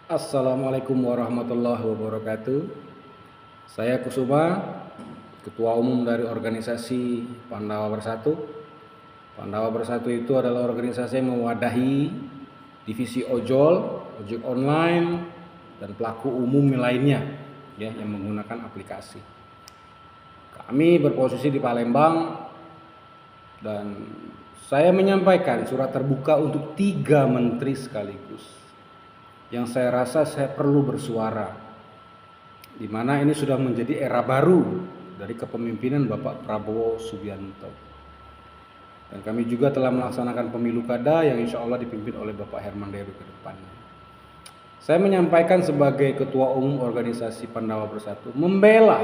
Assalamualaikum warahmatullahi wabarakatuh. Saya Kusuma, Ketua Umum dari organisasi Pandawa Bersatu. Pandawa Bersatu itu adalah organisasi yang mewadahi divisi ojol, ojek online, dan pelaku umum lainnya ya, yang menggunakan aplikasi. Kami berposisi di Palembang dan saya menyampaikan surat terbuka untuk 3 menteri sekaligus. Yang saya rasa saya perlu bersuara, di mana ini sudah menjadi era baru dari kepemimpinan Bapak Prabowo Subianto. Dan kami juga telah melaksanakan pemilu kada yang insya Allah dipimpin oleh Bapak Herman Deru ke depannya. Saya menyampaikan sebagai Ketua Umum Organisasi Pandawa Bersatu, membela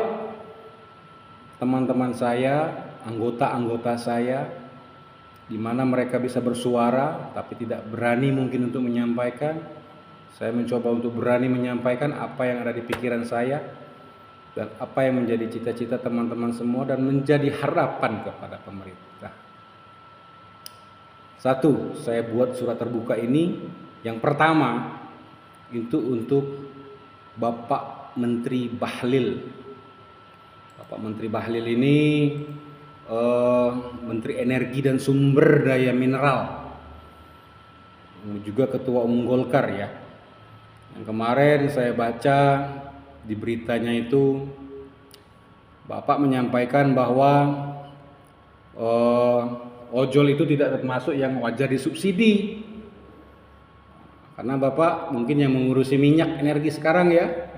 teman-teman saya, anggota-anggota saya, di mana mereka bisa bersuara tapi tidak berani mungkin untuk menyampaikan. Saya mencoba untuk berani menyampaikan apa yang ada di pikiran saya dan apa yang menjadi cita-cita teman-teman semua dan menjadi harapan kepada pemerintah. Satu, saya buat surat terbuka ini yang pertama itu untuk Bapak Menteri Bahlil. Bapak Menteri Bahlil ini Menteri Energi dan Sumber Daya Mineral, juga Ketua Umum Golkar ya. Yang kemarin saya baca di beritanya itu Bapak menyampaikan bahwa ojol itu tidak termasuk yang wajar disubsidi, karena Bapak mungkin yang mengurusi minyak energi sekarang ya.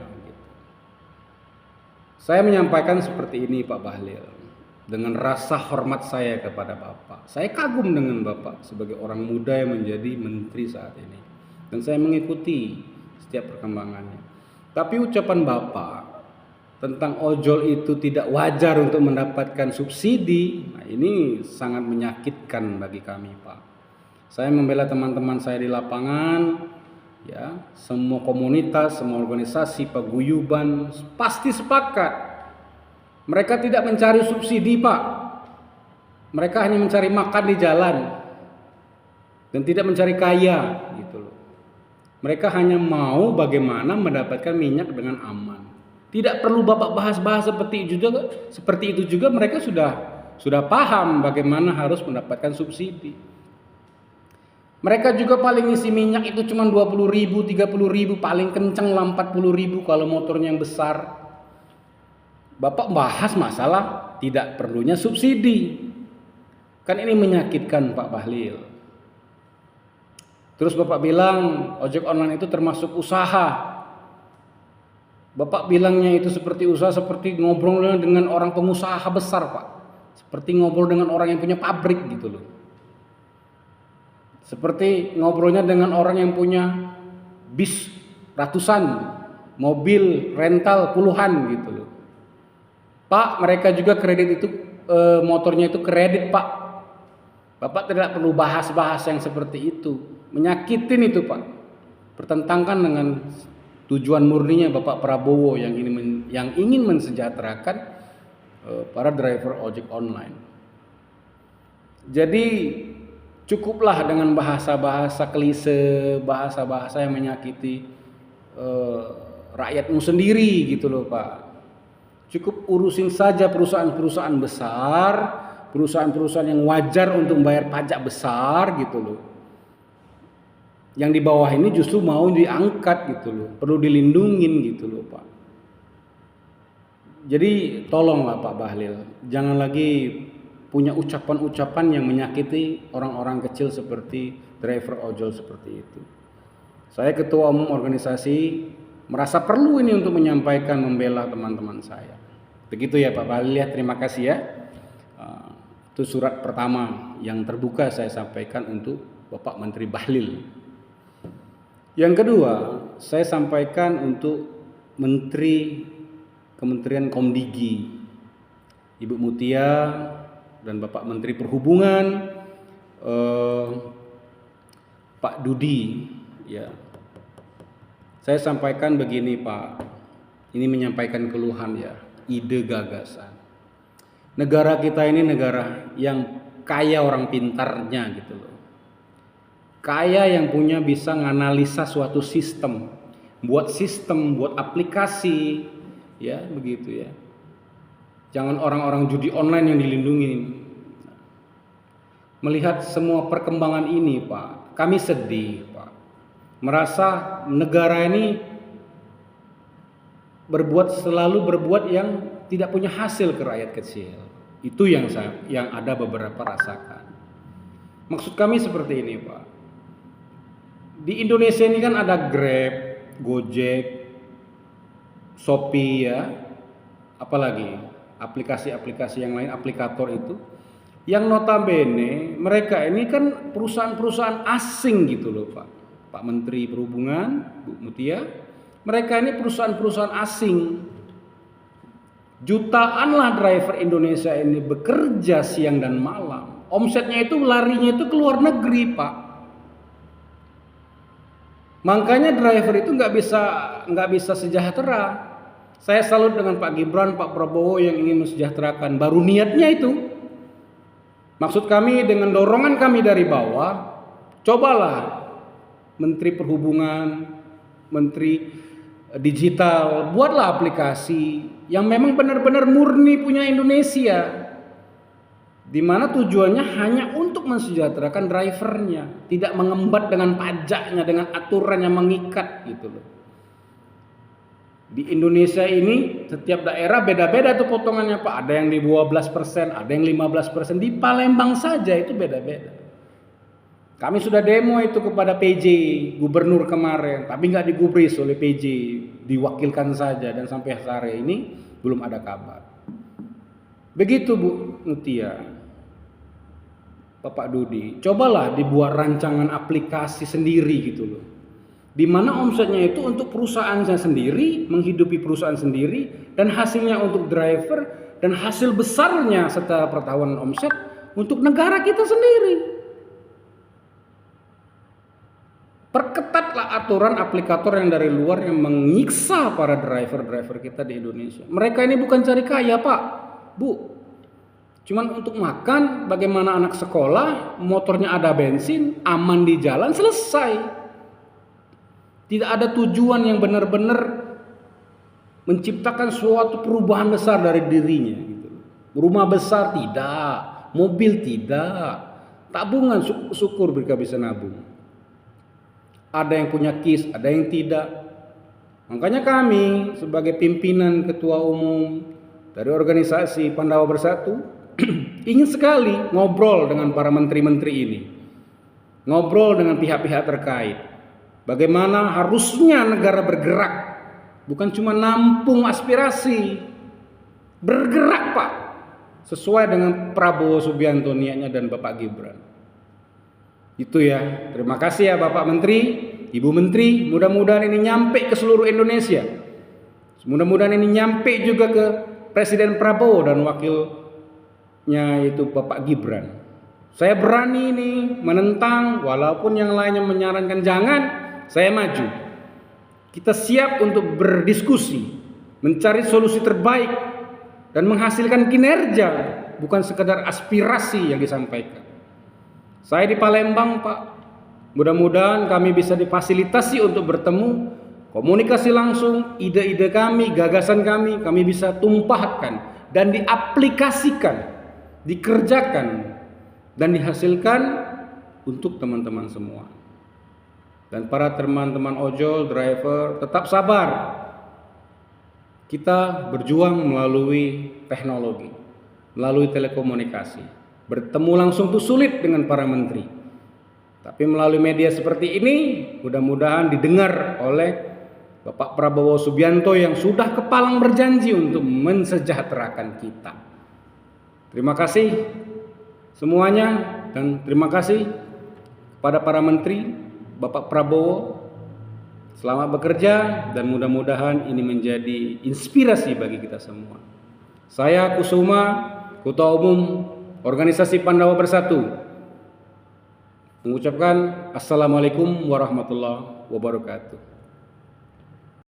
Saya menyampaikan seperti ini Pak Bahlil, dengan rasa hormat saya kepada Bapak. Saya kagum dengan Bapak sebagai orang muda yang menjadi menteri saat ini, dan saya mengikuti setiap perkembangannya. Tapi ucapan Bapak tentang ojol itu tidak wajar untuk mendapatkan subsidi, nah ini sangat menyakitkan bagi kami Pak. Saya membela teman-teman saya di lapangan, ya, semua komunitas, semua organisasi, paguyuban pasti sepakat. Mereka tidak mencari subsidi Pak. Mereka hanya mencari makan di jalan dan tidak mencari kaya gitu loh. Mereka hanya mau bagaimana mendapatkan minyak dengan aman. Tidak perlu Bapak bahas-bahas seperti itu juga mereka sudah paham bagaimana harus mendapatkan subsidi. Mereka juga paling isi minyak itu cuma 20.000, 30.000, paling kencang lah 40.000 kalau motornya yang besar. Bapak bahas masalah tidak perlunya subsidi. Kan ini menyakitkan Pak Bahlil. Terus Bapak bilang ojek online itu termasuk usaha. Bapak bilangnya itu seperti usaha, seperti ngobrol dengan orang pengusaha besar Pak. Seperti ngobrol dengan orang yang punya pabrik gitu loh. Seperti ngobrolnya dengan orang yang punya bis ratusan, mobil rental puluhan gitu loh. Pak, mereka juga kredit itu motornya itu kredit Pak. Bapak tidak perlu bahas-bahas yang seperti itu. Menyakitin itu Pak. Bertentangan dengan tujuan murninya Bapak Prabowo yang ingin mensejahterakan para driver ojek online. Jadi cukuplah dengan bahasa-bahasa klise, bahasa-bahasa yang menyakiti rakyatmu sendiri gitu loh Pak. Cukup urusin saja perusahaan-perusahaan besar, perusahaan-perusahaan yang wajar untuk membayar pajak besar gitu loh. Yang di bawah ini justru mau diangkat gitu loh, perlu dilindungin gitu loh Pak. Jadi tolonglah Pak Bahlil, jangan lagi punya ucapan-ucapan yang menyakiti orang-orang kecil seperti driver ojol seperti itu. Saya Ketua Umum organisasi merasa perlu ini untuk menyampaikan, membela teman-teman saya. Begitu ya Pak Bahlil ya, terima kasih ya. Itu surat pertama yang terbuka saya sampaikan untuk Bapak Menteri Bahlil. Yang kedua, saya sampaikan untuk Menteri Kementerian Komdigi, Ibu Mutia dan Bapak Menteri Perhubungan, Pak Dudi. Ya, saya sampaikan begini Pak, ini menyampaikan keluhan ya, ide gagasan. Negara kita ini negara yang kaya orang pintarnya gitu loh. Kaya yang punya bisa menganalisa suatu sistem, buat sistem, buat aplikasi, ya begitu ya. Jangan orang-orang judi online yang dilindungi. Melihat semua perkembangan ini, Pak, kami sedih, Pak. Merasa negara ini selalu berbuat yang tidak punya hasil ke rakyat kecil. Itu yang ada beberapa rasakan. Maksud kami seperti ini, Pak. Di Indonesia ini kan ada Grab, Gojek, Shopee ya, apalagi aplikasi-aplikasi yang lain, aplikator itu, yang notabene mereka ini kan perusahaan-perusahaan asing gitu loh, Pak Menteri Perhubungan, Bu Mutia. Mereka ini perusahaan-perusahaan asing. Jutaanlah driver Indonesia ini bekerja siang dan malam. Omsetnya itu larinya itu ke luar negeri, Pak. Makanya driver itu nggak bisa sejahtera. Saya salut dengan Pak Gibran, Pak Prabowo yang ingin mensejahterakan. Baru niatnya itu. Maksud kami dengan dorongan kami dari bawah, cobalah Menteri Perhubungan, Menteri Digital, buatlah aplikasi yang memang benar-benar murni punya Indonesia. Di mana tujuannya hanya untuk mensejahterakan drivernya, tidak mengembat dengan pajaknya, dengan aturan yang mengikat gitu loh. Di Indonesia ini setiap daerah beda-beda tuh potongannya, Pak. Ada yang di 12%, ada yang 15%. Di Palembang saja itu beda-beda. Kami sudah demo itu kepada PJ Gubernur kemarin, tapi nggak digubris oleh PJ, diwakilkan saja dan sampai hari ini belum ada kabar. Begitu Bu Mutia, Bapak Dudi, cobalah dibuat rancangan aplikasi sendiri gitu loh. Di mana omsetnya itu untuk perusahaannya sendiri, menghidupi perusahaan sendiri, dan hasilnya untuk driver, dan hasil besarnya setelah pertahuan omset untuk negara kita sendiri. Perketatlah aturan aplikator yang dari luar yang menyiksa para driver-driver kita di Indonesia. Mereka ini bukan cari kaya, Pak, Bu. Cuman untuk makan, bagaimana anak sekolah, motornya ada bensin, aman di jalan, selesai. Tidak ada tujuan yang benar-benar menciptakan suatu perubahan besar dari dirinya. Gitu. Rumah besar tidak, mobil tidak, tabungan syukur mereka bisa nabung. Ada yang punya KIS, ada yang tidak. Makanya kami sebagai pimpinan ketua umum dari organisasi Pandawa Bersatu ingin sekali ngobrol dengan para menteri-menteri ini. Ngobrol dengan pihak-pihak terkait. Bagaimana harusnya negara bergerak. Bukan cuma nampung aspirasi. Bergerak, Pak. Sesuai dengan Prabowo Subianto niatnya dan Bapak Gibran. Itu ya. Terima kasih ya Bapak Menteri, Ibu Menteri. Mudah-mudahan ini nyampe ke seluruh Indonesia. Mudah-mudahan ini nyampe juga ke Presiden Prabowo dan wakilnya yaitu Bapak Gibran. Saya berani ini menentang, walaupun yang lainnya menyarankan jangan, saya maju. Kita siap untuk berdiskusi, mencari solusi terbaik dan menghasilkan kinerja, bukan sekedar aspirasi yang disampaikan. Saya di Palembang, Pak. Mudah-mudahan kami bisa difasilitasi untuk bertemu, komunikasi langsung, ide-ide kami, gagasan kami bisa tumpahkan dan diaplikasikan, dikerjakan dan dihasilkan untuk teman-teman semua. Dan para teman-teman ojol, driver, tetap sabar. Kita berjuang melalui teknologi, melalui telekomunikasi. Bertemu langsung itu sulit dengan para menteri. Tapi melalui media seperti ini, mudah-mudahan didengar oleh Bapak Prabowo Subianto yang sudah kepalang berjanji untuk mensejahterakan kita. Terima kasih semuanya dan terima kasih kepada para menteri, Bapak Prabowo. Selamat bekerja dan mudah-mudahan ini menjadi inspirasi bagi kita semua. Saya Kusuma, Ketua Umum Organisasi Pandawa Bersatu, mengucapkan Assalamualaikum warahmatullahi wabarakatuh.